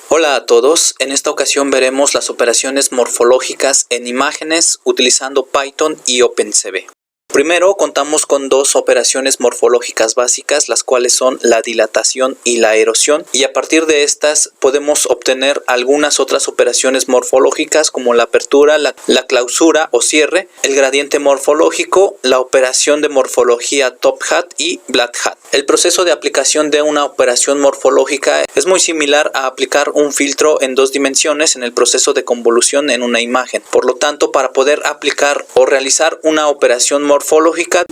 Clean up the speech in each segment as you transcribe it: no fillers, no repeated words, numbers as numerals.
Hola a todos, en esta ocasión veremos las operaciones morfológicas en imágenes utilizando Python y OpenCV. Primero contamos con dos operaciones morfológicas básicas, las cuales son la dilatación y la erosión, y a partir de estas podemos obtener algunas otras operaciones morfológicas como la apertura, la clausura o cierre, el gradiente morfológico, la operación de morfología top hat y black hat. El proceso de aplicación de una operación morfológica es muy similar a aplicar un filtro en dos dimensiones en el proceso de convolución en una imagen. Por lo tanto, para poder aplicar o realizar una operación morfológica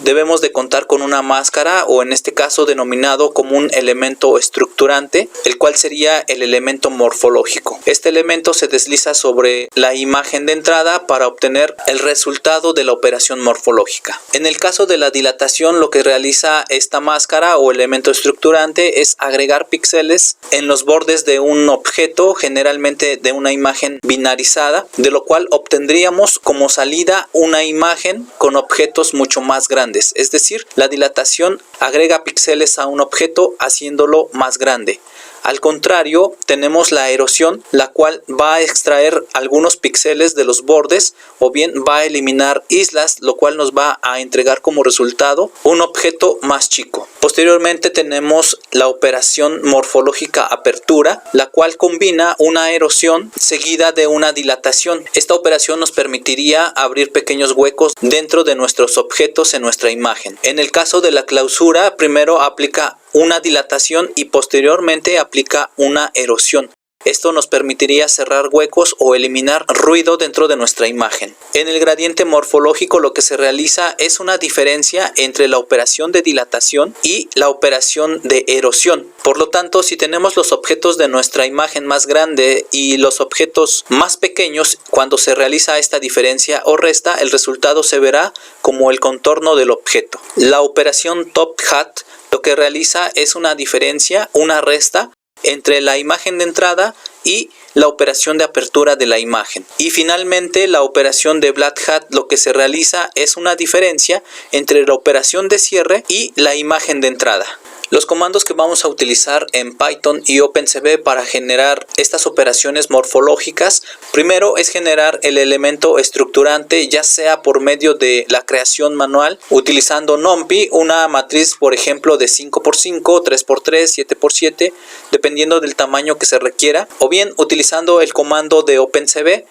debemos de contar con una máscara, o en este caso denominado como un elemento estructurante, el cual sería el elemento morfológico. Este elemento se desliza sobre la imagen de entrada para obtener el resultado de la operación morfológica. En el caso de la dilatación, lo que realiza esta máscara o elemento estructurante es agregar píxeles en los bordes de un objeto, generalmente de una imagen binarizada, de lo cual obtendríamos como salida una imagen con objetos mucho más grandes. Es decir, la dilatación agrega píxeles a un objeto haciéndolo más grande. Al contrario, tenemos la erosión, la cual va a extraer algunos píxeles de los bordes o bien va a eliminar islas, lo cual nos va a entregar como resultado un objeto más chico. Posteriormente tenemos la operación morfológica apertura, la cual combina una erosión seguida de una dilatación. Esta operación nos permitiría abrir pequeños huecos dentro de nuestros objetos en nuestra imagen. En el caso de la clausura, primero aplica una dilatación y posteriormente aplica una erosión. Esto nos permitiría cerrar huecos o eliminar ruido dentro de nuestra imagen. En el gradiente morfológico lo que se realiza es una diferencia entre la operación de dilatación y la operación de erosión. Por lo tanto, si tenemos los objetos de nuestra imagen más grande y los objetos más pequeños, cuando se realiza esta diferencia o resta, el resultado se verá como el contorno del objeto. La operación top hat lo que realiza es una diferencia, una resta entre la imagen de entrada y la operación de apertura de la imagen. Y finalmente la operación de black hat lo que se realiza es una diferencia entre la operación de cierre y la imagen de entrada. Los comandos que vamos a utilizar en Python y OpenCV para generar estas operaciones morfológicas, primero es generar el elemento estructurante, ya sea por medio de la creación manual utilizando NumPy, una matriz por ejemplo de 5×5, 3×3, 7×7, dependiendo del tamaño que se requiera, o bien utilizando el comando de OpenCV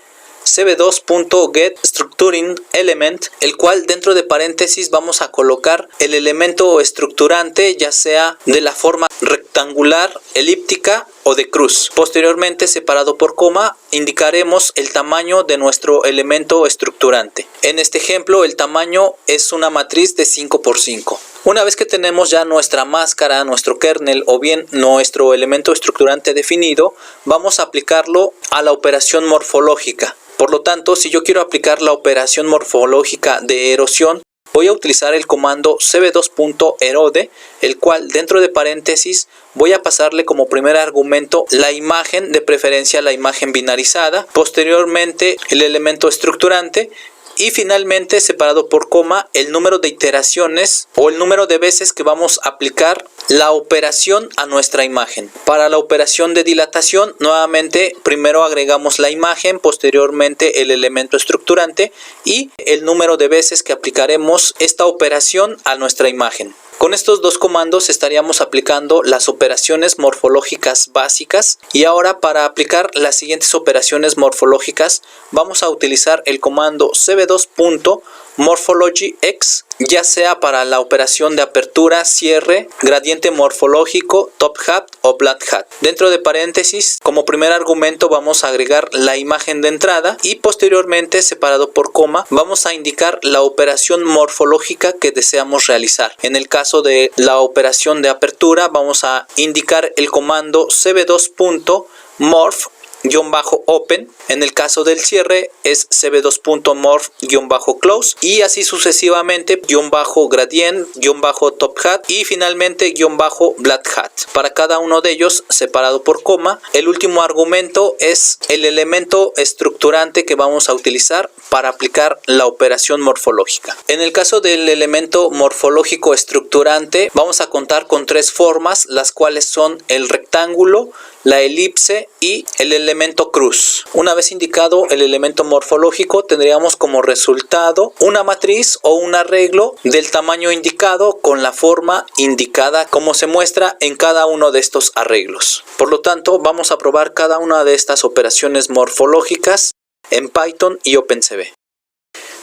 cv2.getStructuringElement, el cual dentro de paréntesis vamos a colocar el elemento estructurante, ya sea de la forma rectangular, elíptica o de cruz. Posteriormente, separado por coma, indicaremos el tamaño de nuestro elemento estructurante. En este ejemplo, el tamaño es una matriz de 5×5. Una vez que tenemos ya nuestra máscara, nuestro kernel o bien nuestro elemento estructurante definido, vamos a aplicarlo a la operación morfológica. Por lo tanto, si yo quiero aplicar la operación morfológica de erosión, voy a utilizar el comando cv2.erode, el cual dentro de paréntesis voy a pasarle como primer argumento la imagen, de preferencia la imagen binarizada, posteriormente el elemento estructurante y finalmente, separado por coma, el número de iteraciones o el número de veces que vamos a aplicar la operación a nuestra imagen. Para la operación de dilatación, nuevamente primero agregamos la imagen, posteriormente el elemento estructurante y el número de veces que aplicaremos esta operación a nuestra imagen. Con estos dos comandos estaríamos aplicando las operaciones morfológicas básicas, y ahora para aplicar las siguientes operaciones morfológicas vamos a utilizar el comando cv2.morphologyX, ya sea para la operación de apertura, cierre, gradiente morfológico, top hat o black hat. Dentro de paréntesis, como primer argumento vamos a agregar la imagen de entrada y posteriormente, separado por coma, vamos a indicar la operación morfológica que deseamos realizar. En el caso de la operación de apertura vamos a indicar el comando cv2.morph-open. En el caso del cierre es cv2.morph-close y así sucesivamente, _gradient, _top hat y finalmente _black hat. Para cada uno de ellos separado por coma. El último argumento es el elemento estructurante que vamos a utilizar para aplicar la operación morfológica. En el caso del elemento morfológico estructurante vamos a contar con tres formas, las cuales son el rectángulo, la elipse y el elemento cruz. Una vez indicado el elemento morfológico, tendríamos como resultado una matriz o un arreglo del tamaño indicado con la forma indicada, como se muestra en cada uno de estos arreglos. Por lo tanto, vamos a probar cada una de estas operaciones morfológicas en Python y OpenCV.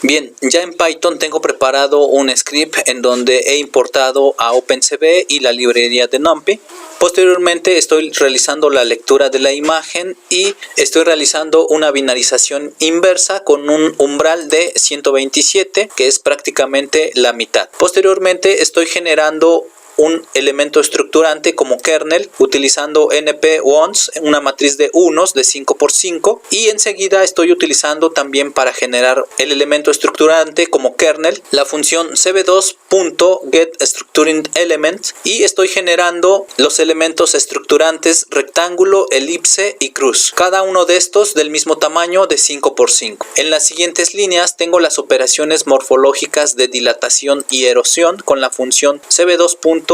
Bien, ya en Python tengo preparado un script en donde he importado a OpenCV y la librería de NumPy. Posteriormente estoy realizando la lectura de la imagen y estoy realizando una binarización inversa con un umbral de 127, que es prácticamente la mitad. Posteriormente estoy generando un elemento estructurante como kernel utilizando np-ones, una matriz de unos de 5×5, y enseguida estoy utilizando también para generar el elemento estructurante como kernel la función cv2.getStructuringElement, y estoy generando los elementos estructurantes rectángulo, elipse y cruz, cada uno de estos del mismo tamaño de 5×5. En las siguientes líneas tengo las operaciones morfológicas de dilatación y erosión con la función cv2.delete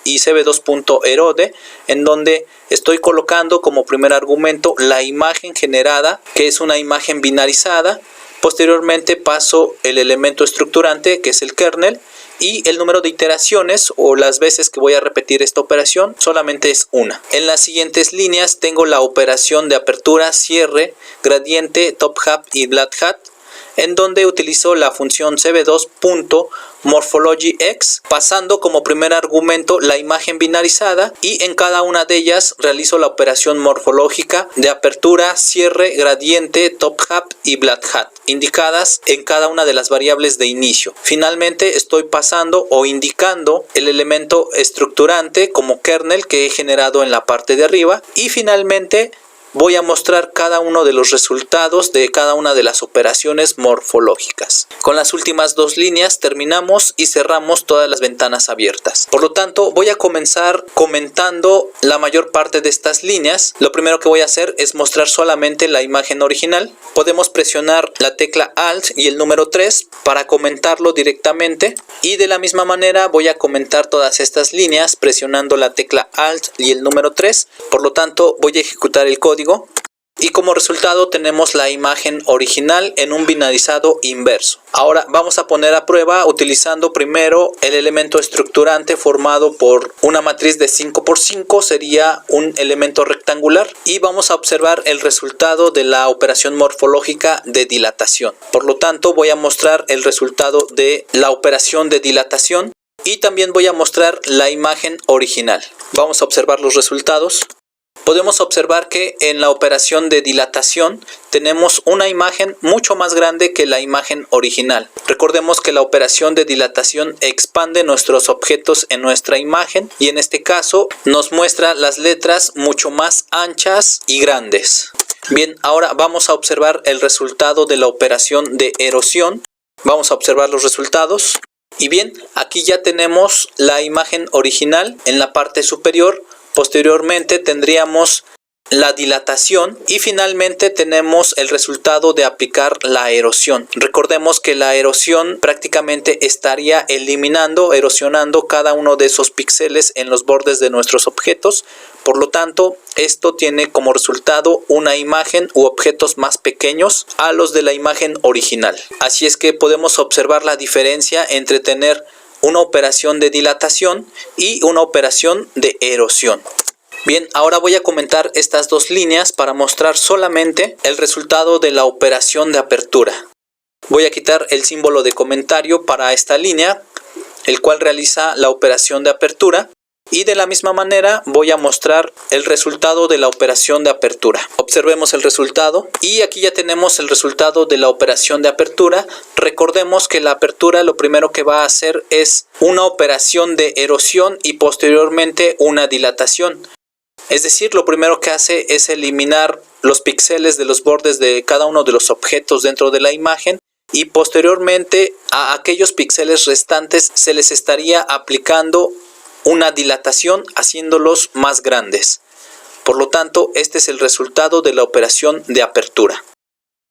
y cv2.erode, en donde estoy colocando como primer argumento la imagen generada, que es una imagen binarizada. Posteriormente paso el elemento estructurante, que es el kernel, y el número de iteraciones o las veces que voy a repetir esta operación solamente es una. En las siguientes líneas tengo la operación de apertura, cierre, gradiente, top hat y black hat, en donde utilizo la función cv2.morphologyX, pasando como primer argumento la imagen binarizada, y en cada una de ellas realizo la operación morfológica de apertura, cierre, gradiente, top hat y black hat, indicadas en cada una de las variables de inicio. Finalmente estoy pasando o indicando el elemento estructurante como kernel que he generado en la parte de arriba, y finalmente voy a mostrar cada uno de los resultados de cada una de las operaciones morfológicas. Con las últimas dos líneas terminamos y cerramos todas las ventanas abiertas. Por lo tanto, voy a comenzar comentando la mayor parte de estas líneas. Lo primero que voy a hacer es mostrar solamente la imagen original. Podemos presionar la tecla Alt y el número 3 para comentarlo directamente, y de la misma manera voy a comentar todas estas líneas presionando la tecla Alt y el número 3. Por lo tanto, voy a ejecutar el código y como resultado tenemos la imagen original en un binarizado inverso. Ahora vamos a poner a prueba utilizando primero el elemento estructurante formado por una matriz de 5×5, sería un elemento rectangular, y vamos a observar el resultado de la operación morfológica de dilatación. Por lo tanto, voy a mostrar el resultado de la operación de dilatación y también voy a mostrar la imagen original. Vamos a observar los resultados. Podemos observar que en la operación de dilatación tenemos una imagen mucho más grande que la imagen original. Recordemos que la operación de dilatación expande nuestros objetos en nuestra imagen, y en este caso nos muestra las letras mucho más anchas y grandes. Bien, ahora vamos a observar el resultado de la operación de erosión. Vamos a observar los resultados. Y bien, aquí ya tenemos la imagen original en la parte superior. Posteriormente tendríamos la dilatación y finalmente tenemos el resultado de aplicar la erosión. Recordemos que la erosión prácticamente estaría erosionando cada uno de esos píxeles en los bordes de nuestros objetos. Por lo tanto, esto tiene como resultado una imagen u objetos más pequeños a los de la imagen original. Así es que podemos observar la diferencia entre tener una operación de dilatación y una operación de erosión. Bien, ahora voy a comentar estas dos líneas para mostrar solamente el resultado de la operación de apertura. Voy a quitar el símbolo de comentario para esta línea, el cual realiza la operación de apertura. Y de la misma manera voy a mostrar el resultado de la operación de apertura. Observemos el resultado y aquí ya tenemos el resultado de la operación de apertura. Recordemos que la apertura lo primero que va a hacer es una operación de erosión y posteriormente una dilatación. Es decir, lo primero que hace es eliminar los píxeles de los bordes de cada uno de los objetos dentro de la imagen, y posteriormente a aquellos píxeles restantes se les estaría aplicando una dilatación haciéndolos más grandes. Por lo tanto, este es el resultado de la operación de apertura.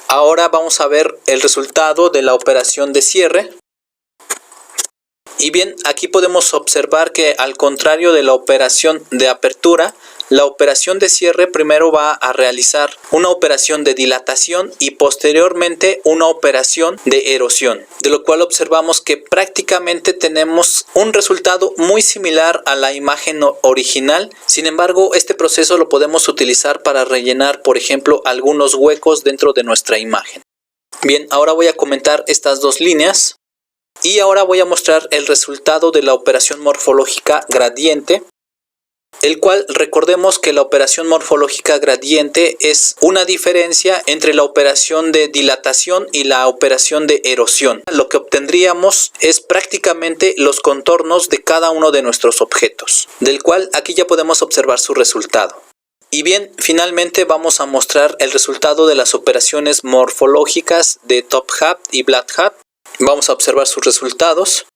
Ahora vamos a ver el resultado de la operación de cierre. Y bien, aquí podemos observar que al contrario de la operación de apertura, la operación de cierre primero va a realizar una operación de dilatación y posteriormente una operación de erosión, de lo cual observamos que prácticamente tenemos un resultado muy similar a la imagen original. Sin embargo, este proceso lo podemos utilizar para rellenar, por ejemplo, algunos huecos dentro de nuestra imagen. Bien, ahora voy a comentar estas dos líneas y ahora voy a mostrar el resultado de la operación morfológica gradiente, el cual recordemos que la operación morfológica gradiente es una diferencia entre la operación de dilatación y la operación de erosión. Lo que obtendríamos es prácticamente los contornos de cada uno de nuestros objetos, del cual aquí ya podemos observar su resultado. Y bien, finalmente vamos a mostrar el resultado de las operaciones morfológicas de top hat y black hat. Vamos a observar sus resultados,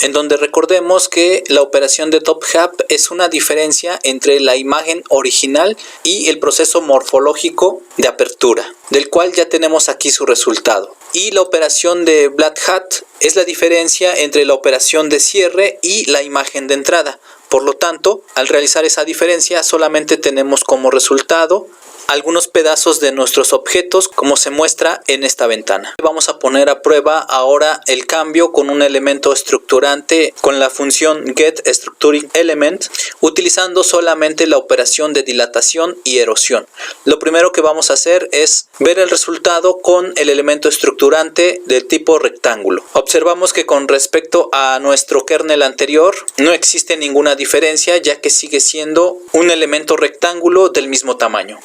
en donde recordemos que la operación de top hat es una diferencia entre la imagen original y el proceso morfológico de apertura, del cual ya tenemos aquí su resultado. Y la operación de black hat es la diferencia entre la operación de cierre y la imagen de entrada. Por lo tanto, al realizar esa diferencia solamente tenemos como resultado algunos pedazos de nuestros objetos, como se muestra en esta ventana. Vamos a poner a prueba ahora el cambio con un elemento estructurante con la función getStructuringElement, utilizando solamente la operación de dilatación y erosión. Lo primero que vamos a hacer es ver el resultado con el elemento estructurante del tipo rectángulo. Observamos que con respecto a nuestro kernel anterior no existe ninguna diferencia, ya que sigue siendo un elemento rectángulo del mismo tamaño.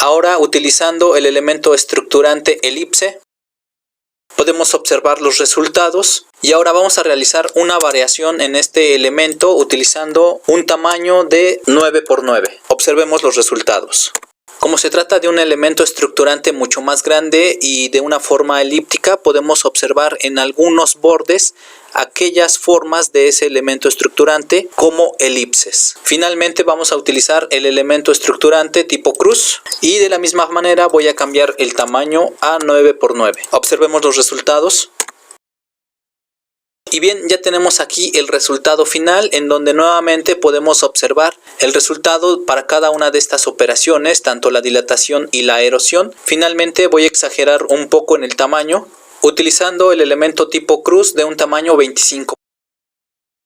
Ahora, utilizando el elemento estructurante elipse, podemos observar los resultados y ahora vamos a realizar una variación en este elemento utilizando un tamaño de 9 por 9. Observemos los resultados. Como se trata de un elemento estructurante mucho más grande y de una forma elíptica, podemos observar en algunos bordes aquellas formas de ese elemento estructurante como elipses. Finalmente vamos a utilizar el elemento estructurante tipo cruz y de la misma manera voy a cambiar el tamaño a 9 por 9. Observemos los resultados. Y bien, ya tenemos aquí el resultado final, en donde nuevamente podemos observar el resultado para cada una de estas operaciones, tanto la dilatación y la erosión. Finalmente voy a exagerar un poco en el tamaño, utilizando el elemento tipo cruz de un tamaño 25.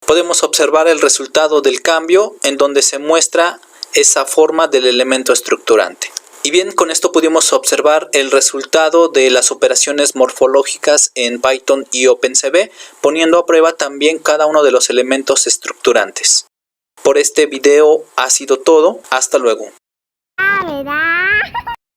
Podemos observar el resultado del cambio, en donde se muestra esa forma del elemento estructurante. Y bien, con esto pudimos observar el resultado de las operaciones morfológicas en Python y OpenCV, poniendo a prueba también cada uno de los elementos estructurantes. Por este video ha sido todo. Hasta luego.